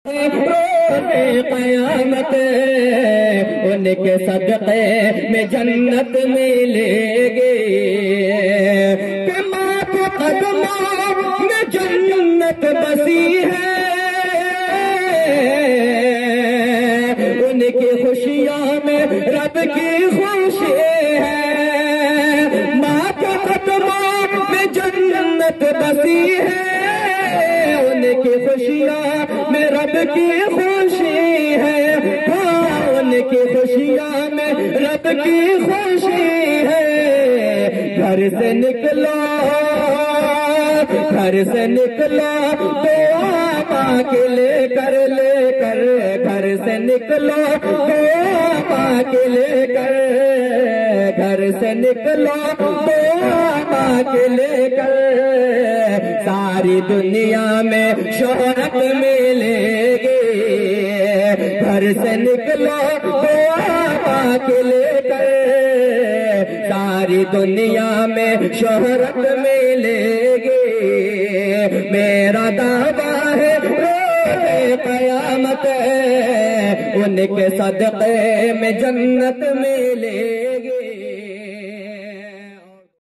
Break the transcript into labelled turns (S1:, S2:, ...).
S1: روز قیامت ان کے صدقے میں جنت ملے گی کہ ماں کے قدموں میں جنت بسی ہے ان کی خوشیوں میں رب کی خوشی ہے ماں کے قدموں میں جنت بسی ہے ان کی خوشیاں میں رب کی خوشی ہے ان کی خوشیاں میں رب کی خوشی ہے گھر سے نکلو دعا ماں کے لے کر گھر سے نکلو دعا ماں کے لے کر گھر سے نکلو دعا ماں کے لے کر ساری دنیا میں شہرت ملے گی گھر سے نکلو دعا ماں کے لے کر ساری دنیا میں شہرت ملے گی میرا دعویٰ ہے روز قیامت ان کے صدقے میں جنت ملے